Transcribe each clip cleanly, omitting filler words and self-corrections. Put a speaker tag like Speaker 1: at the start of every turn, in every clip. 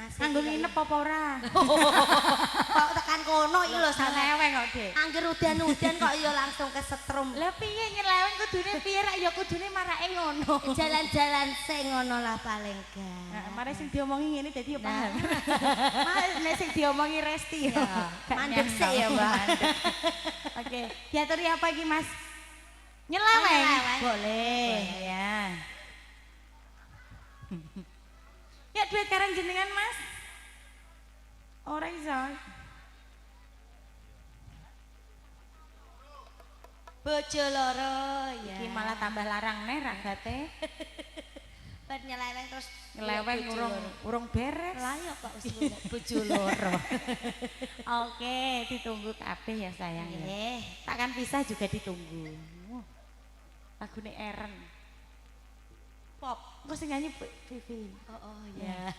Speaker 1: Kanggo nginep apa ora?
Speaker 2: Kok tekan kono iki lho
Speaker 1: Nyeleweng kok, Dik.
Speaker 2: Angger udan-udan kok ya langsung kesetrum.
Speaker 1: Lah piye nyeleweng kudune piye rak ya kudune marake ngono.
Speaker 2: Jalan-jalan sing ngono lah paling
Speaker 1: Nah,
Speaker 2: gak.
Speaker 1: mare sing diomongi ngene dadi ya paham. Mas nek sing diomongi Resti ya. gak
Speaker 2: Mandek
Speaker 1: nyantol.
Speaker 2: sik ya, Mbak.
Speaker 1: Oke, diaturi apa iki, Mas? Nyeleweng.
Speaker 2: nyeleweng.
Speaker 1: Boleh, ya. Ya duit karang jenengan, Mas. Ora iso.
Speaker 2: Bojo loro ya.
Speaker 1: Iki malah tambah larang nih ragate.
Speaker 2: Bar nyeleweng terus
Speaker 1: Nyeleweng
Speaker 2: bojo
Speaker 1: urung
Speaker 2: loro.
Speaker 1: urung beres.
Speaker 2: Lah ya kok wis ngomong bojo loro.
Speaker 1: Oke, ditunggu kabeh ya sayang ya.
Speaker 2: Nggih.
Speaker 1: Takkan pisah juga ditunggu. Lagune Eren.
Speaker 2: Pop.
Speaker 1: Engko sing nyanyi Vivi.
Speaker 2: Oh ya.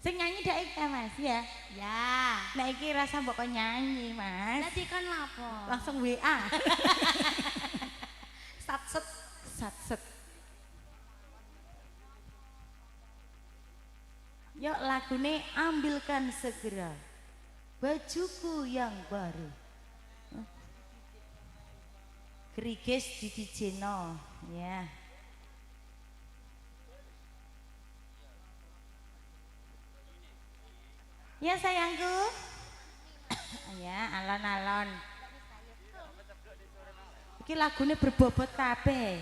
Speaker 1: Sing nyanyi dak iki Mas ya.
Speaker 2: Ya.
Speaker 1: Nah iki rasa mbok kon nyanyi, Mas.
Speaker 2: Nanti kan lapo?
Speaker 1: Langsung WA.
Speaker 2: Satset.
Speaker 1: Satset. Yuk lagune ambilkan segera bajuku yang baru. Geriges di dijeno ya. Ya sayangku. Ya alon-alon. Iki lagune berbobot kabeh.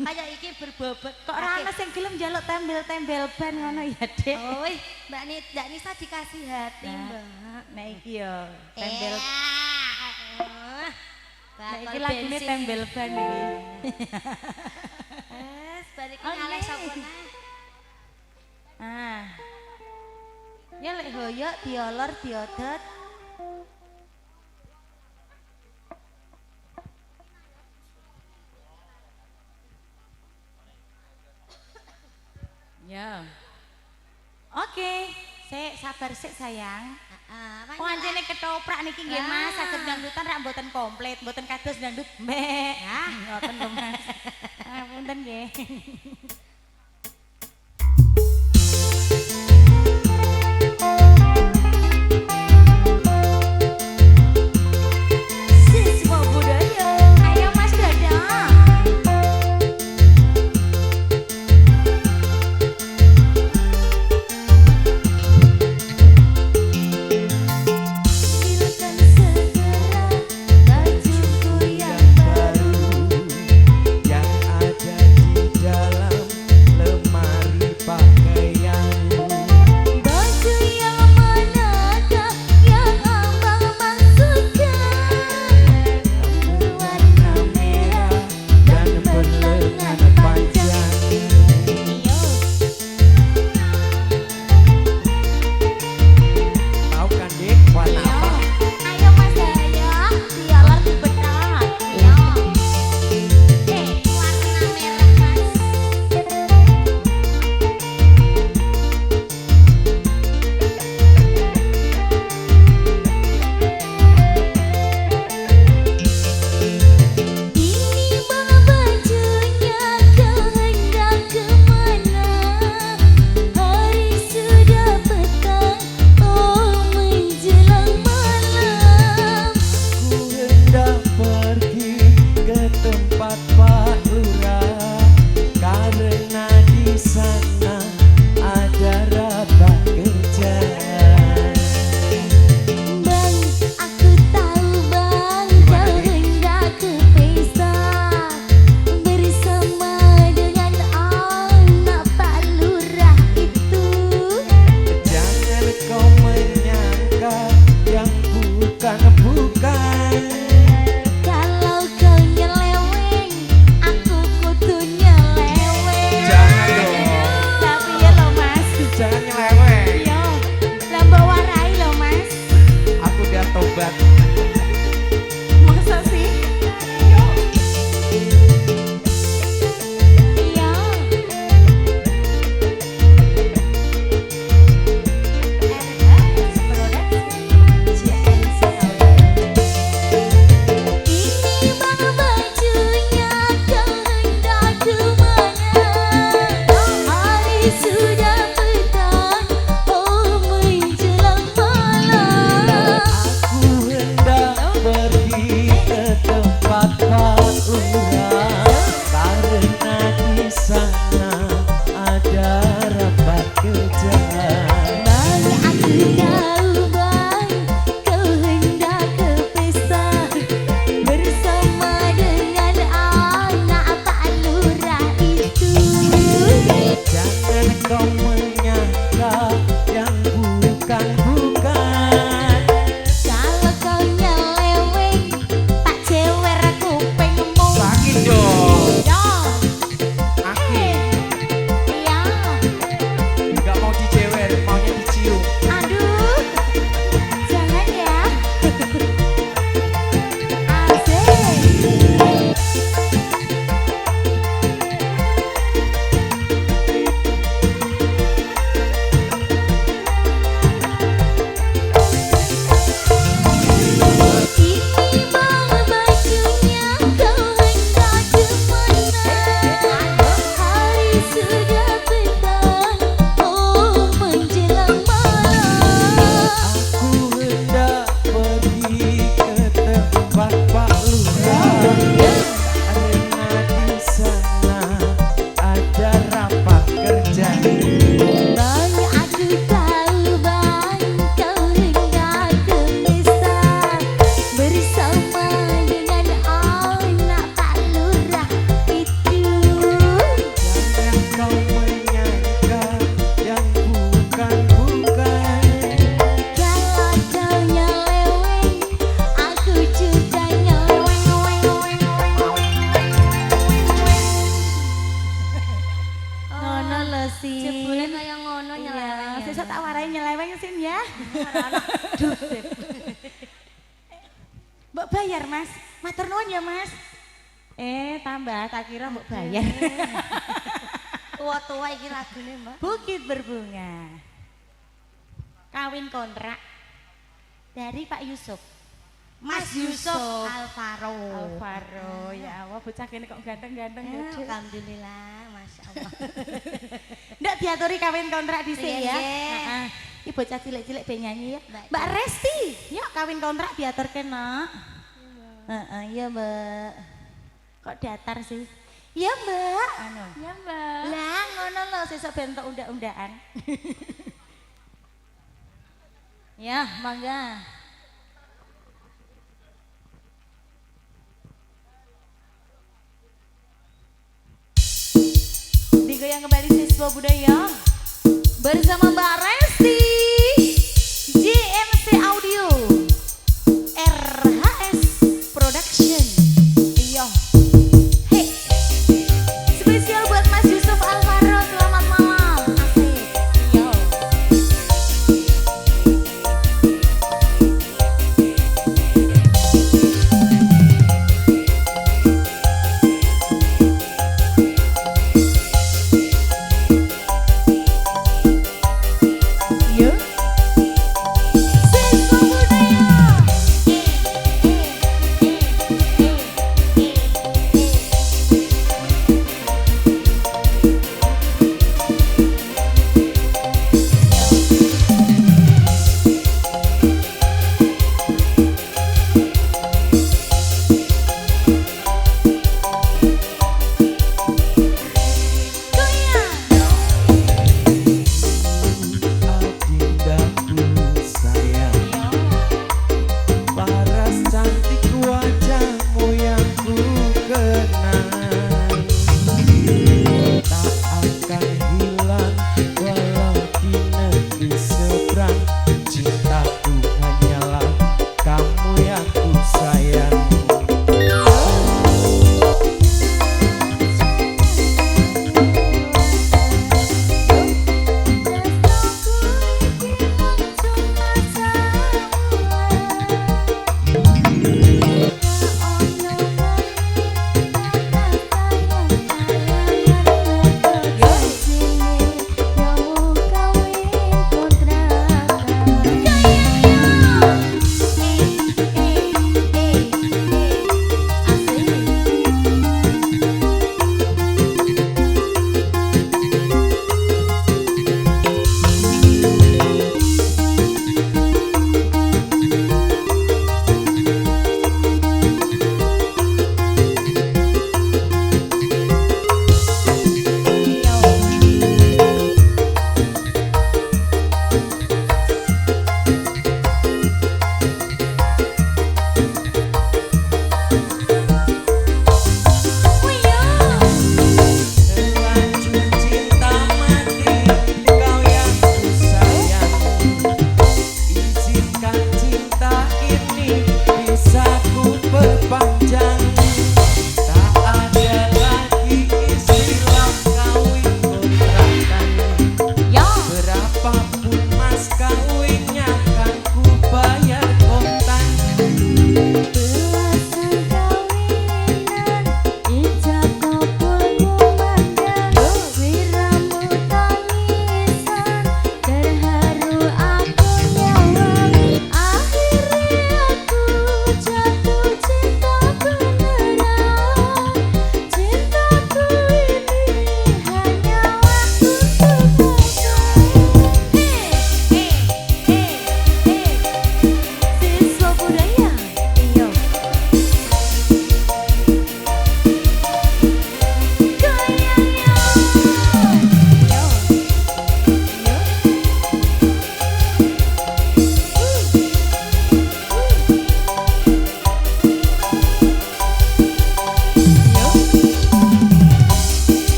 Speaker 2: Kayak iki berbobot.
Speaker 1: Kok ora ana sing gelem njaluk tembel-tembel ban ngono ya, Dik?
Speaker 2: Oi, Mbak Nisa dikasih hati, Mbak.
Speaker 1: Nah iki yo tembel. Nah iki
Speaker 2: Bakal
Speaker 1: lagune
Speaker 2: bensin.
Speaker 1: tembel ban iki.
Speaker 2: Balik
Speaker 1: Oh,
Speaker 2: ngalih
Speaker 1: nggih.
Speaker 2: sapa neh.
Speaker 1: Ah. Ya lek hoyok diolor diodot. Ya. Oke, sik sabar sik sayang.
Speaker 2: Apa
Speaker 1: Oh anjene ketoprak niki nggih Mas, saged dangdutan rak mboten komplit, mboten kados dangdut mbek. Ah, ngoten lho Mas. Ah, punten nggih. Siswa budaya. Ayo Mas Dadang.
Speaker 2: Ambilkan segera bajuku yang baru.
Speaker 3: yang ada di dalam sana ada rapat kerja.
Speaker 2: Bang, aku tahu bang, kau hendak ke pesta bersama dengan anak Pak Lurah itu.
Speaker 3: Jangan kau menyangka yang bukan-bukan.
Speaker 2: Kalau kau nyeleweng, tak cewer kupingmu.
Speaker 3: Sakit dong.
Speaker 2: Yo,
Speaker 3: Aki
Speaker 2: ya,
Speaker 3: nggak mau dijewer, maunya dicium.
Speaker 2: aduh, jangan ya. Asik. Ini bang bajunya kau hendak kemana? Hari sudah petang, oh menjelang malam.
Speaker 3: Aku hendak pergi ke tempat Pak Lurah karena di sana ada rapat kerja.
Speaker 2: Bang, aku tahu bang, kau hendak ke pesta bersama dengan anak Pak Lurah itu.
Speaker 3: Jangan kau menyangka yang bukan-bukan.
Speaker 2: Kalau kau nyeleweng, aku juga nyeleweng. Ngono lho sih.
Speaker 1: Jebule kaya
Speaker 2: ngono
Speaker 1: Ya, sesuk tak warai nyeleweng sin ya. Mbok bayar Mas, matur nuwun ya Mas. Tambah tak kira mbok bayar.
Speaker 2: Tua-tua iki lagune, Mbak.
Speaker 1: Bukit Berbunga. Kawin kontrak dari Pak Yusuf. Mas Yusuf
Speaker 2: Alvaro.
Speaker 1: Alvaro, ya Allah bocah kene kok ganteng-ganteng ya. Cuk.
Speaker 2: Alhamdulillah, Masya Allah.
Speaker 1: Ndak diaturi kawin kontrak dhisik
Speaker 2: Iya,
Speaker 1: ya.
Speaker 2: iya.
Speaker 1: Heeh. Iki bocah cilik-cilik ben nyanyi ya.
Speaker 2: Mbak
Speaker 1: Mbak Resti, yuk kawin kontrak diaturke, Nak. Heeh, iya, Mbak. Kok datar sih? Iya, Mbak. Anu.
Speaker 2: Ya, Mbak.
Speaker 1: Lah, ngono lho sesuk ben entuk undak-undakan. Ya, mangga. Digoyang kembali siswa budaya bersama Mbak Resti, JMC Audio, RHS Production. Iya. Hey. Spesial buat Mas Yusuf Alvaro, selamat malam. Asik. Yo.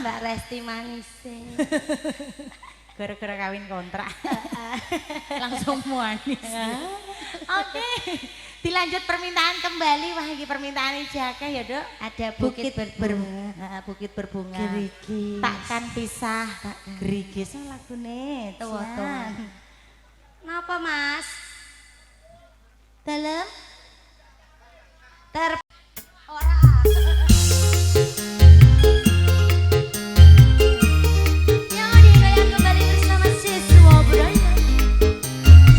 Speaker 2: Mbak Resti manis.
Speaker 1: Gara-gara kawin kontrak. Langsung manis. Oke. Dilanjut permintaan kembali. Wah iki permintaan Jaka ya, Dok.
Speaker 2: Ada bukit berbunga.
Speaker 1: Bukit berbunga.
Speaker 2: Gerigis.
Speaker 1: Takkan pisah. Gerigis lagune.
Speaker 2: Tuwa-tuwa. Napa, Mas?
Speaker 1: Dalam
Speaker 2: Ora. Yang digoyang kembali bersama siswa budaya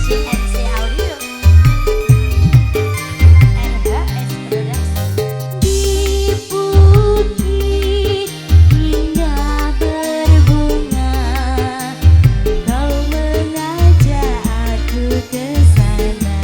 Speaker 2: CNC Audio NHS Production.
Speaker 1: di bukit indah berbunga, kau mengajak aku ke sana.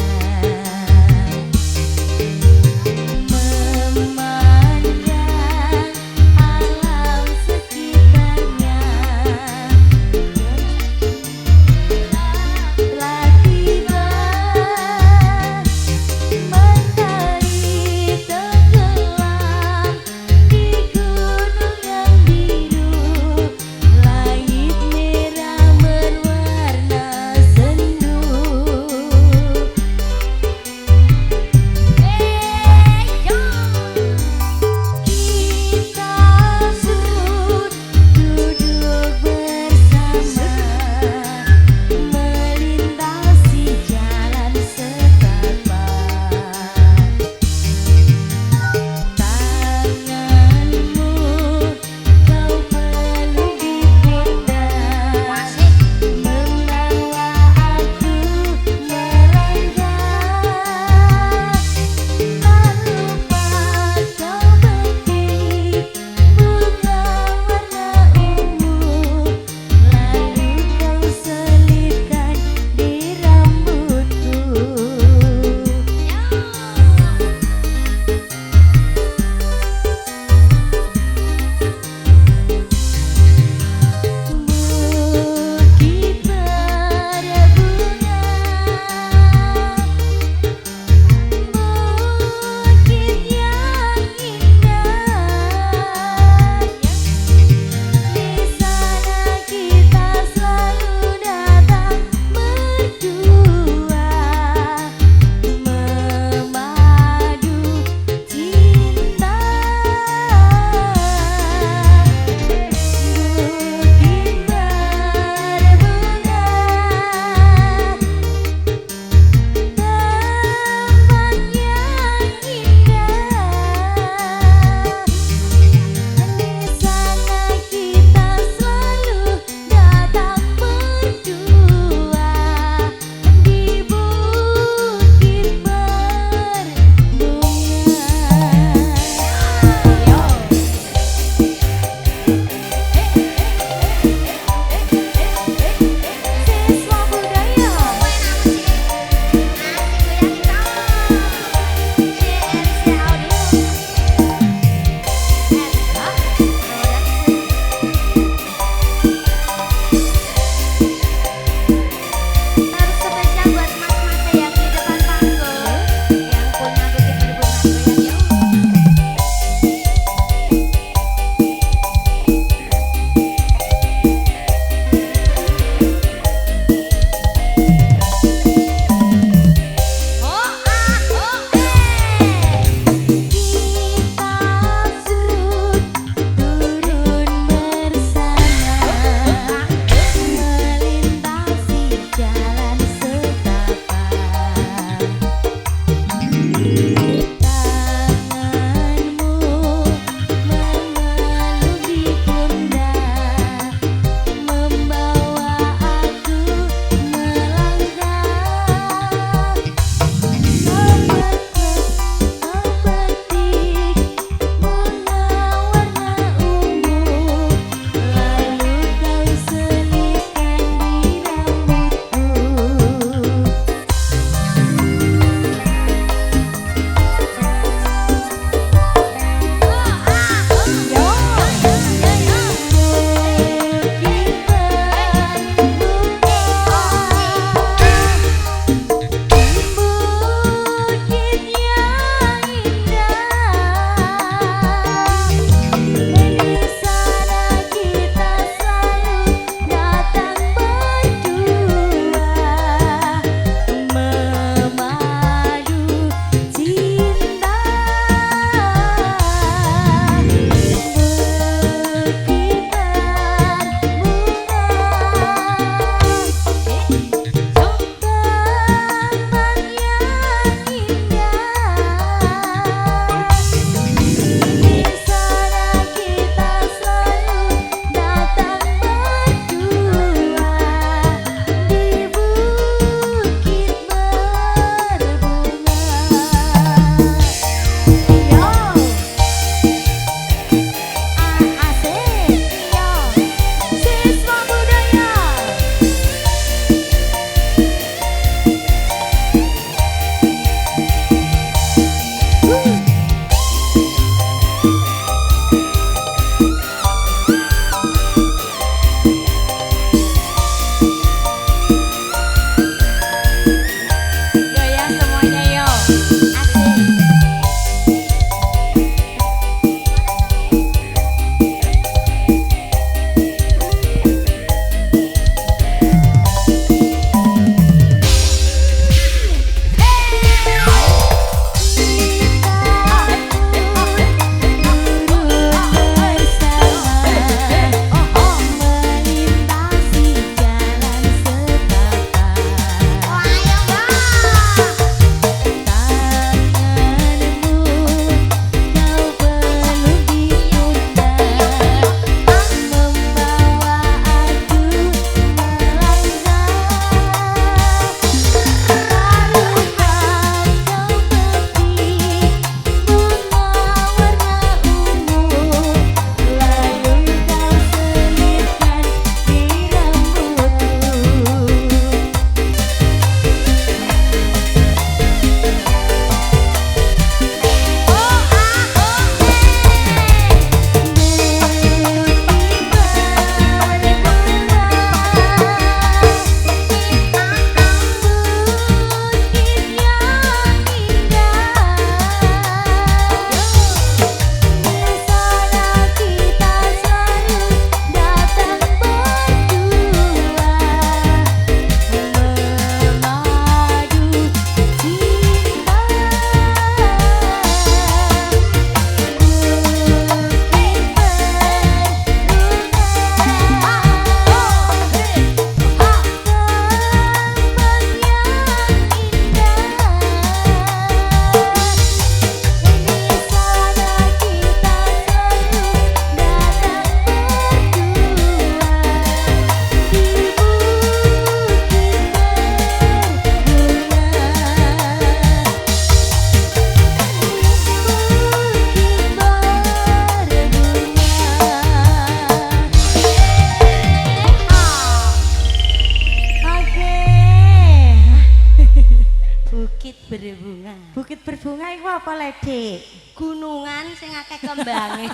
Speaker 1: apa Lede?
Speaker 2: Gunungan sing akeh kembange.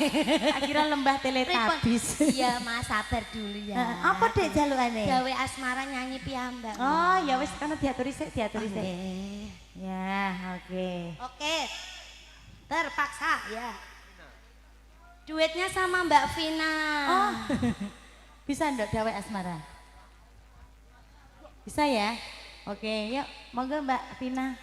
Speaker 1: Akhirnya lembah teletabis.
Speaker 2: Iya Mas, sabar dulu ya.
Speaker 1: Apa dek jalukane?
Speaker 2: Gawe asmara nyanyi piyambak.
Speaker 1: Oh, ya wis karena diaturi sik, diaturi sik.
Speaker 2: Nggih.
Speaker 1: Ya, oke.
Speaker 2: Oke. Terpaksa ya. Duetnya sama Mbak Vina.
Speaker 1: Oh. Bisa ndak dawe asmara? Bisa ya? Oke, yuk monggo Mbak Vina.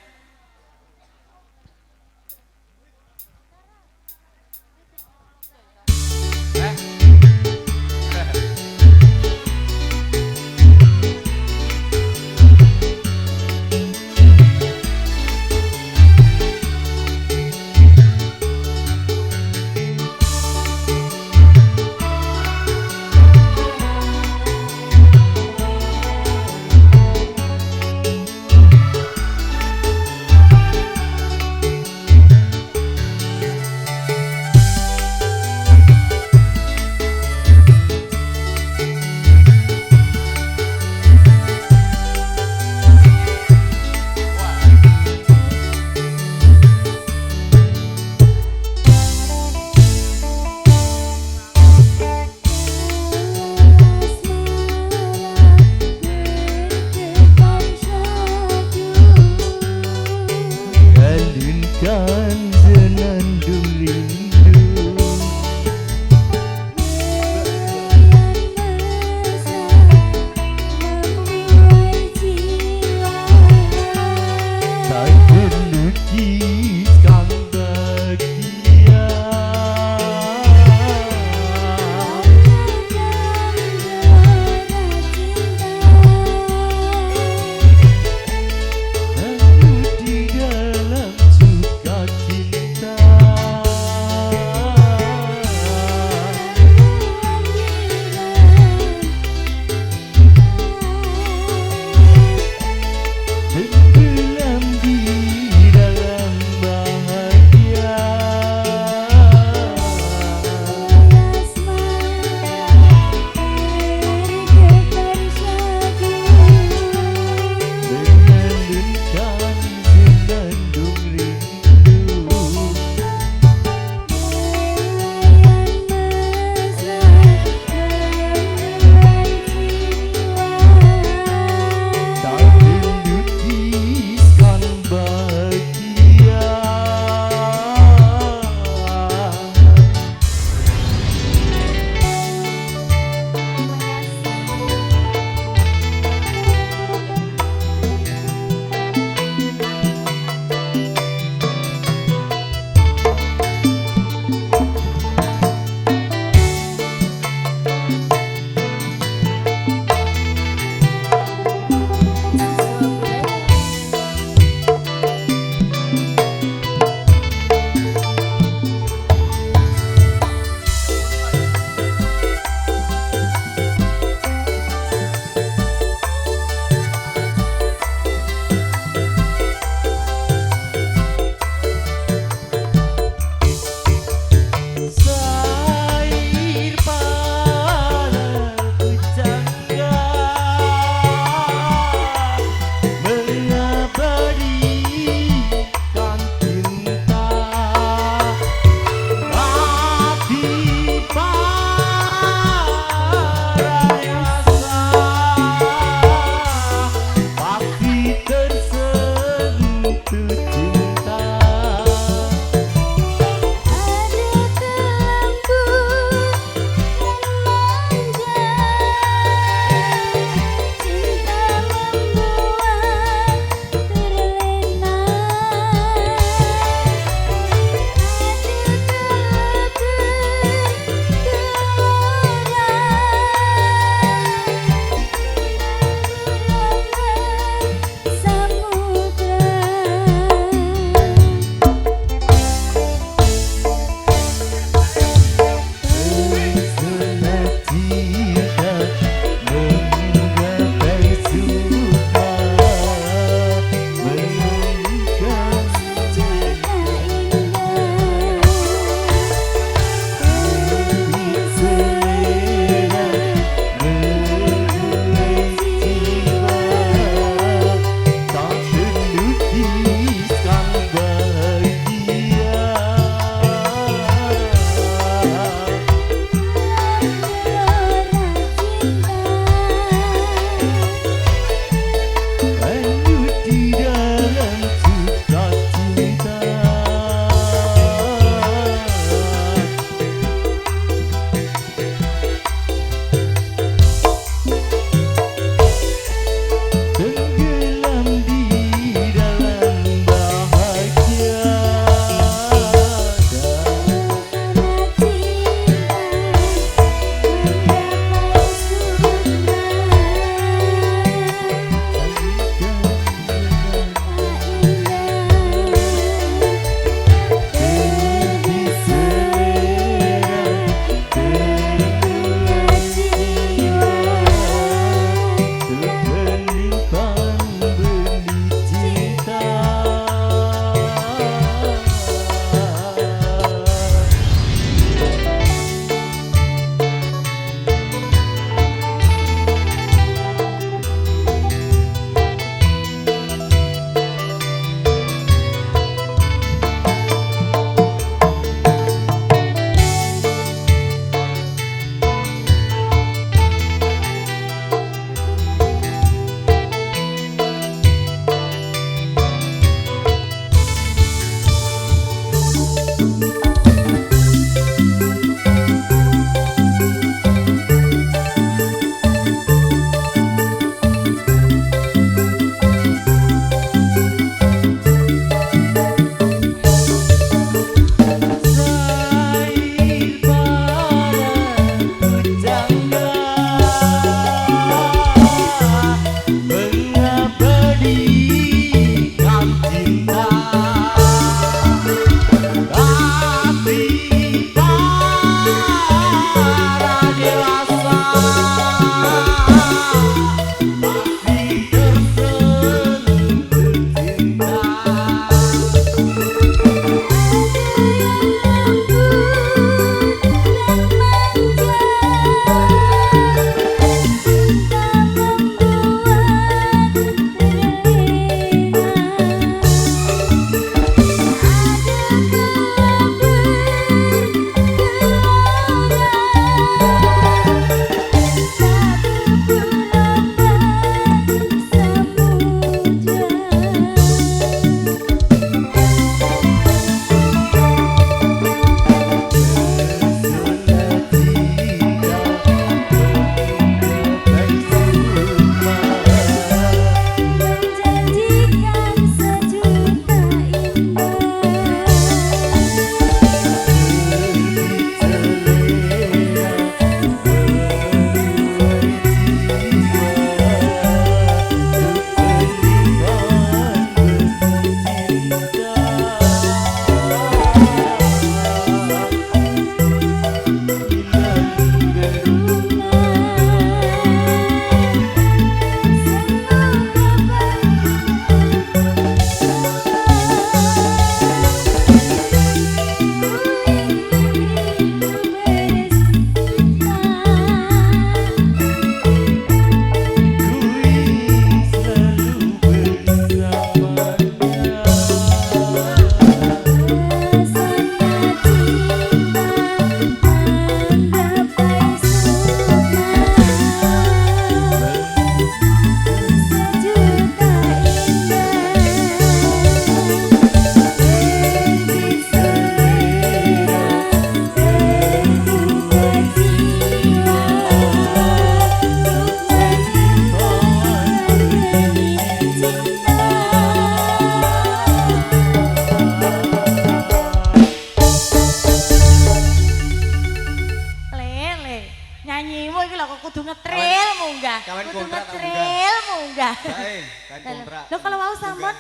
Speaker 1: Nyanyimu iki lho kok kudu ngetril munggah.
Speaker 4: Kawin
Speaker 1: Kudu
Speaker 4: kontrak tak
Speaker 1: ngetril munggah.
Speaker 4: Bae, kan kontrak.
Speaker 1: Lho kalau wau sampun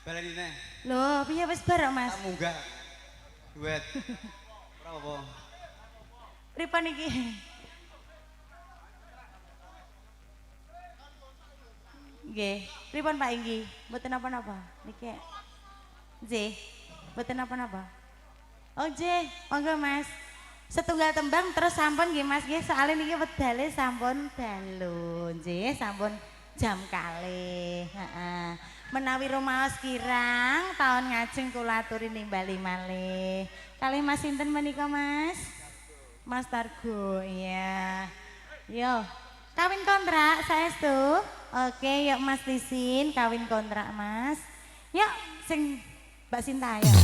Speaker 4: Baleni neh.
Speaker 1: lho piye wis bareng Mas?
Speaker 4: Tak munggah. Duet. Ora apa.
Speaker 1: Pripun iki? Nggih, pripun Pak Inggi? Mboten napa-napa. Niki. Nggih, mboten napa-napa. Oh nggih, monggo Mas. Setunggal tembang terus sampun nggih Mas nggih, soalnya niki wedale sampun dalu. Nggih, sampun jam kalih. Heeh. Menawi rumaos kirang taun ngajeng kula aturi nimbali malih. Kalih Mas sinten menika Mas? Mas Targo, iya. Yo, kawin kontrak saestu. Oke, yuk Mas Tisin kawin kontrak Mas. Yuk, sing Mbak Sinta ya.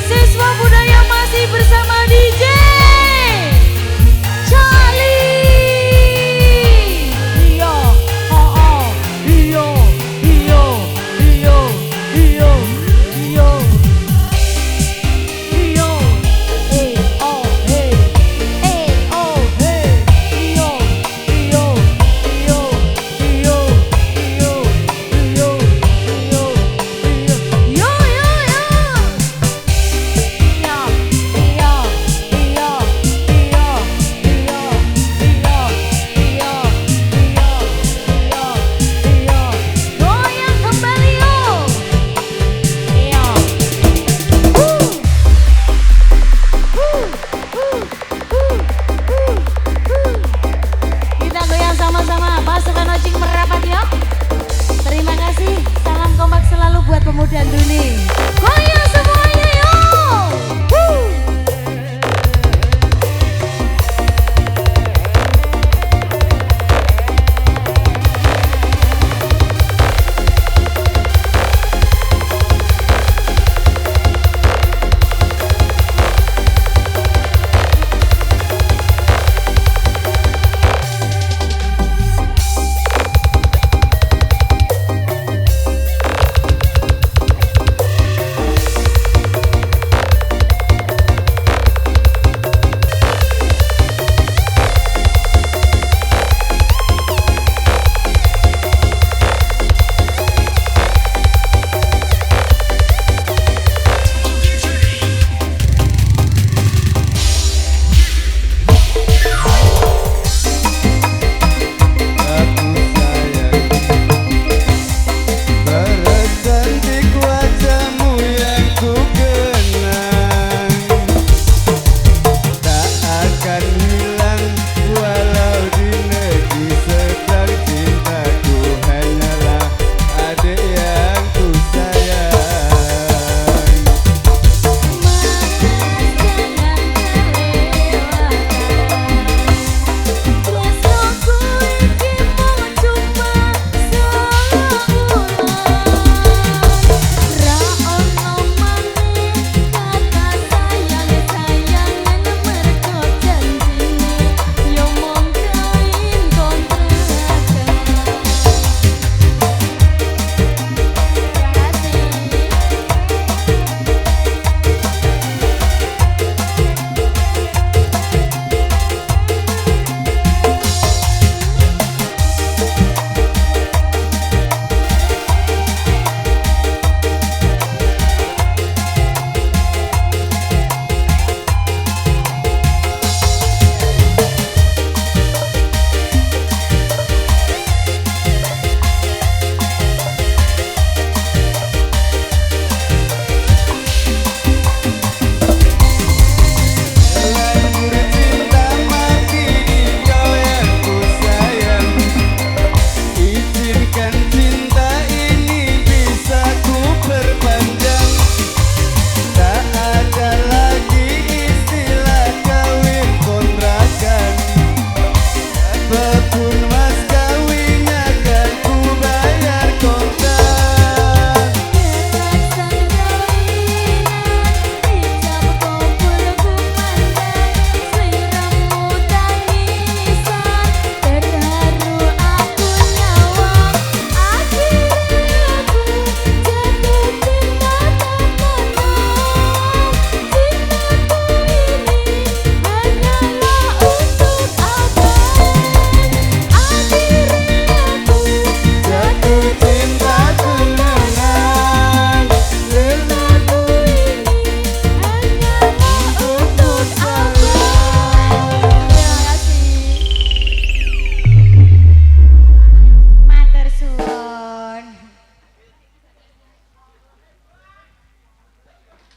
Speaker 1: Siswa budaya masih bersama DJ Charlie. Iya, oh oh, iya, iya, iya, iya, iya, iya, oh hey, oh hey, iya, iya, iya, iya, iya, iya, iya, iya, iya, goyang kembali yuk. Kita goyang sama-sama, pasukan Ojing merapat yuk. Terima kasih, salam kompak selalu buat pemuda dunia. Goyang semuanya yuk.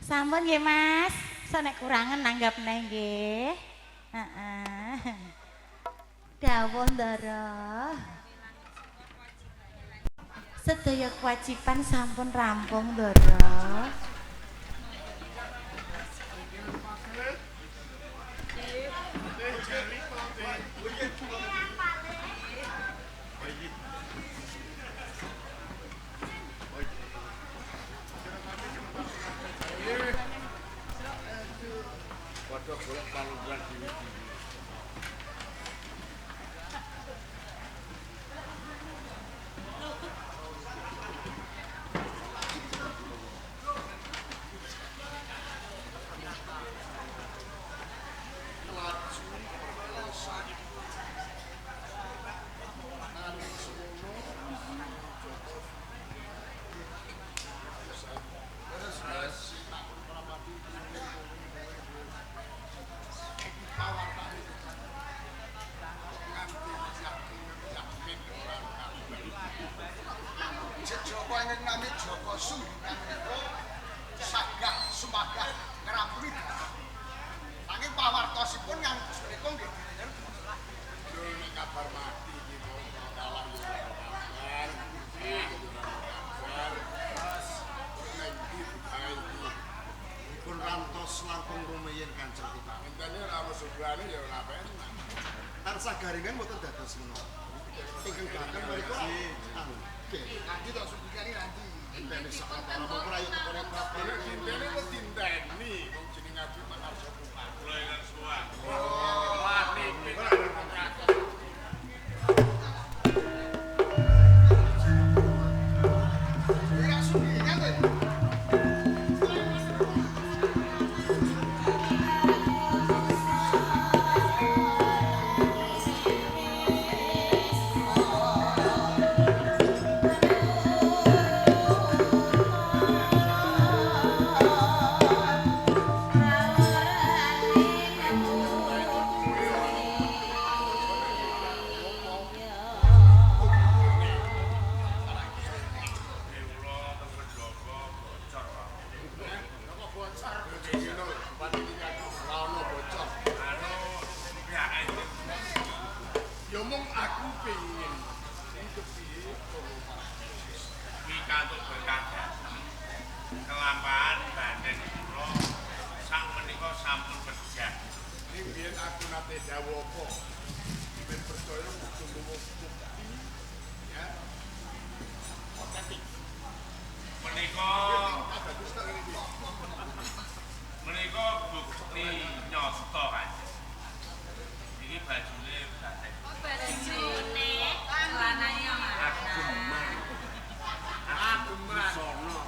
Speaker 1: Sampun nggih Mas, sonek kurangan nanggap nggih. Heeh. Dawuh Ndara. Sedaya kewajiban sampun rampung Ndara.
Speaker 5: golek palungan dhewe-dhewe.
Speaker 6: Joko ingin nami Joko Sunggingan itu sagah sumagah ngerampuri nanging pawartosipun yang menika nggih dirijen
Speaker 5: Yo nek kabar mati iki kok kalah yo kabar. Nek iki bae iki. Pun rantos langkung rumiyin Kanjeng kita. Entene ora musuhane ya ora penak.
Speaker 6: tansah garingan mboten dados menawa ingkang gaken menika nanti tak sungkani nanti
Speaker 5: Entene sak antara ora yo tekone prapane dintene kok dinteni wong jeneng Abi Manarso Pukat. Lha ingkang suwan. Wah niki
Speaker 6: ya sunggingan to
Speaker 5: yo mung aku pengin sing kepiye
Speaker 7: pikantuk berkah kelampahan bandeng kula sak menika sampun pejah.
Speaker 5: ning biyen aku nate dawuh apa ben percaya kudu bukti ya otentik
Speaker 7: Menika
Speaker 5: bagus tak ngene iki
Speaker 7: menika bukti nyata kan. Iki bajune bandeng.
Speaker 2: Bajune lanangnya
Speaker 7: Ageman. Ageman sono.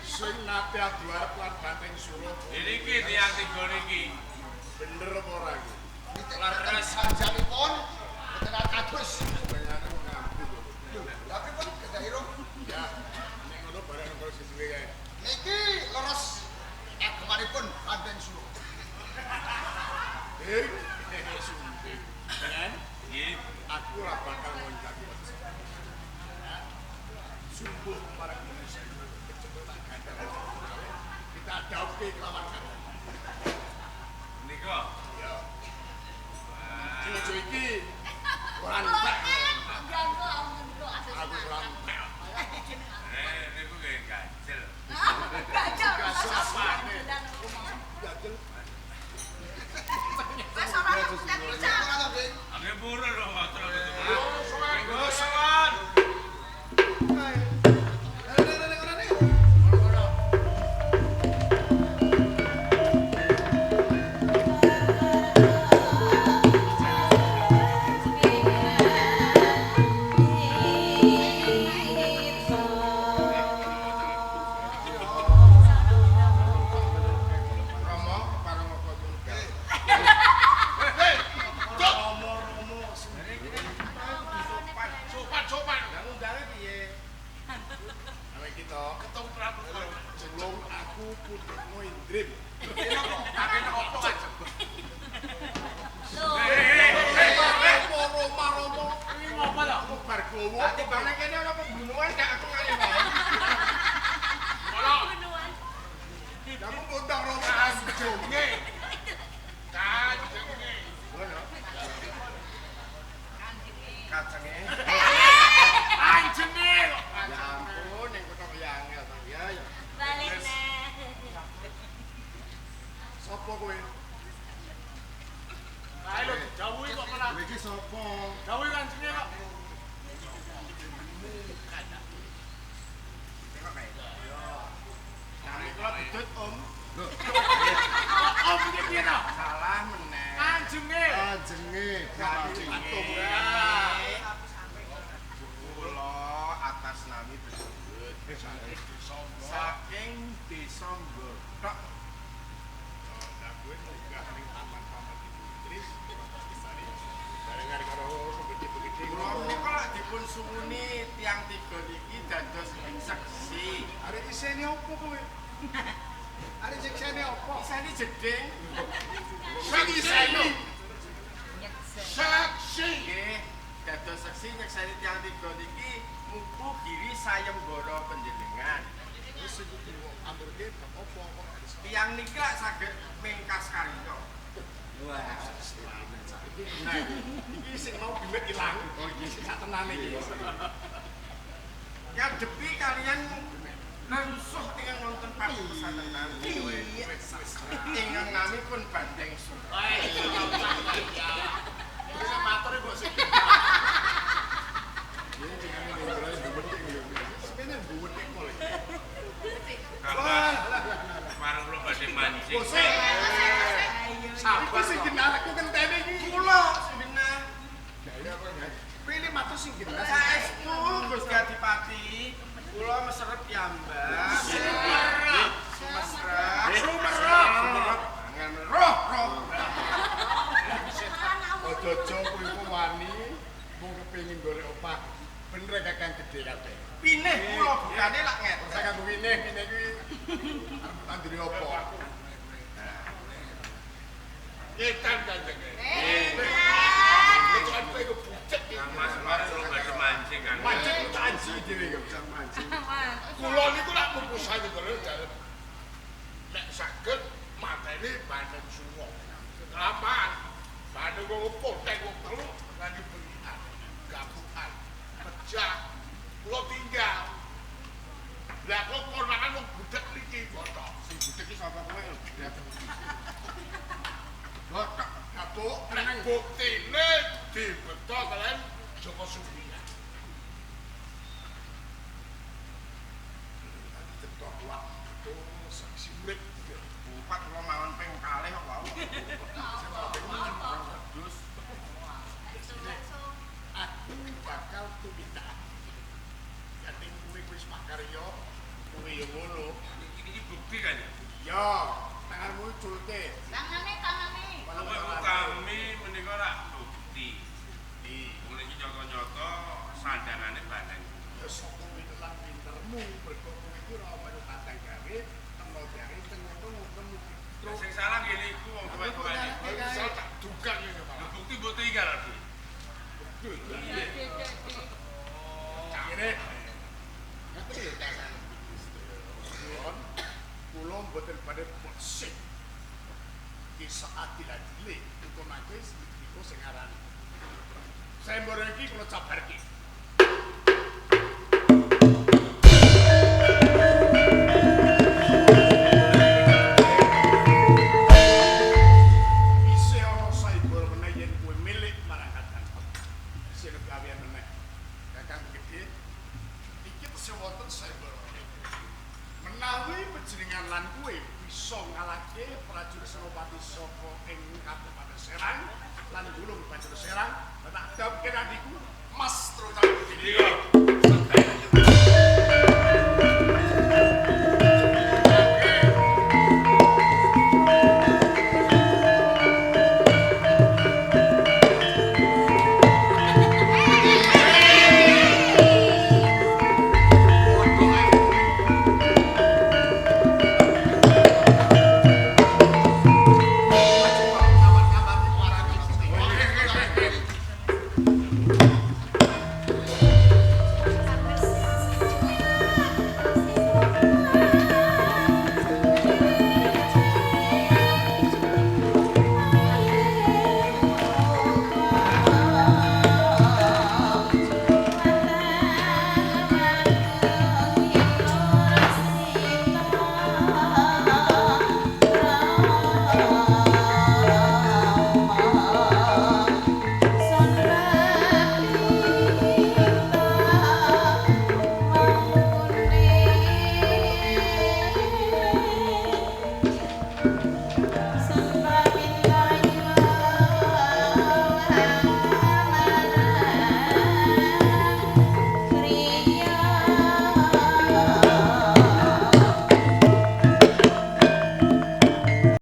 Speaker 5: sing nate adu arep lan banteng suruh
Speaker 7: Niki tiyang tiga niki.
Speaker 5: bener apa ora iki
Speaker 6: leres sanjanipun mboten kados
Speaker 5: bayane ngambil
Speaker 6: tapi pun kedah irung
Speaker 5: ya nek ngono bareng karo sisiwe kae
Speaker 6: niki leres agemanipun Banteng Suruh
Speaker 5: suntik kan
Speaker 7: Nggih.
Speaker 5: aku ora bakal ngontak sumbuh para Indonesia kecepatan gandar kita dauke kelawan gandar
Speaker 7: Nika.
Speaker 5: ya sing iki rantek aku rantek
Speaker 7: Niku nggih ganjel.
Speaker 5: kasapane ganjel
Speaker 7: Nggih purun lho ngoten.
Speaker 5: sowan
Speaker 7: Sowan.
Speaker 5: Romo parang apa juga sopan yang undangnya piye awe kita ketemu prabu jelung aku putih Moindrim kakek apa aja Romo ini ngapa lho aku bargowo timbangnya kene ana pembunuhan gak aku kaya wae kamu undang Romo Kanjenge ngono Kanjenge Kanjenge ya ampun ning kutho Yangel to ya ya
Speaker 2: balik neh.
Speaker 5: sapa kowe
Speaker 7: Ayo jauhi kok malah.
Speaker 5: iki sapa
Speaker 7: Jauhi Kanjenge kok.
Speaker 5: Kami kula bedut Om Om iki piye to?
Speaker 7: Salah meneh.
Speaker 5: Kanjenge. Kanjenge.
Speaker 7: Kula atas nami tersebut saking desa Nggothok.
Speaker 5: Lah kowe munggah ning paman-paman Ibu Idris isane barengan karo begitu-begitu.
Speaker 7: Kula menika lak dipun suwuni tiyang tiga niki dados seksi.
Speaker 5: Arek isene opo kowe? Arek isene opo?
Speaker 7: Isane jeding.
Speaker 5: Sing isene. Saksi.
Speaker 7: Nggih, dados seksi nyekseni tiyang tiga niki mupu giri sayembara panjenengan.
Speaker 5: Wis iki amburke opo kok
Speaker 7: Tiyang niki lak saged mengkas karya.
Speaker 5: Wah, nah, iki sing mau bimet ilang. Oh, iki sing sak tenane iki.
Speaker 7: Ngadepi kalian nangsuh ingkang wonten pakusanen nami. Ingkang nami pun Bandeng Sutra.
Speaker 5: Wis matur kok sing. Ini jenenge ngobrol buwetik yo. Sepene buwetik kok.
Speaker 7: Marang kula badhe mancing.
Speaker 5: Sabar sing genah aku kentene iki.
Speaker 7: Kula sing genah.
Speaker 5: Pilih matur sing genah.
Speaker 7: Saestu Gusti Adipati, kula mesrep piyambak. Sumerep. Roh.
Speaker 5: Ojo-ojo kowe iku wani mung kepengin golek opah. Bener kakang gedhe kabeh.
Speaker 7: Pinih kula bukane lak nget.
Speaker 5: Ora kanggo winih kuwi arep tandiri opo? Ngetan kanjenge. Ngetan kowe iku bucek iki.
Speaker 7: Mas Mas kula badhe mancing kan.
Speaker 5: Mancing tak aji dhewe kok bisa mancing. Kula niku lak mupusan terus dalem. Nek saged mateni Bandeng Suwo. Kelamaan. Bandeng wong potek wong telu nganti bengian. Gabukan. Pecah. Kula tinggal. Lah kok ponakan wong budek niki botok.
Speaker 7: Sing budek iki sapa kowe?
Speaker 5: Botok. Kapuk nek buktine dibeto kalian Joko Subiya. Tadi cetok waktu saksi urip.
Speaker 7: Bupat kula mawon ping kalih kok wau. Terus
Speaker 5: Aku bakal tuminta. Jadi kowe wis makarya, kowe yo ngono.
Speaker 7: iki bukti kan ya?
Speaker 5: Yo, tanganmu culke.
Speaker 2: Tangane.
Speaker 7: Kami menika rak bukti. Mulai iki nyata-nyata sandangane Bandeng.
Speaker 5: Ya sapa wintelan pintermu mergo kowe iki ora ono tandang gawe, tenaga tengok-tengok
Speaker 7: Terus sing salah ngene iku wong tuwa-tuwane.
Speaker 5: Iso tak dugang ngene Pak.
Speaker 7: Bukti bukti iki kan Abi.
Speaker 5: Ngene. Ngene ya tasan. Kula mboten badhe posik. Di saat diladile untuk nake iku sing aran. Sayembara iki kula cabarke. Isi ana sayembara meneh yen kowe milik marang Kakang. Sing gawean meneh. Kakang gedhe iki tesih wonten sayembara. Menawi panjenengan lan kowe bisa ngalahke prajurit Senopati saka ing Kabupaten Serang lan gulung Banjar Serang, tak dapke nandiku Mas Trojan. Iya.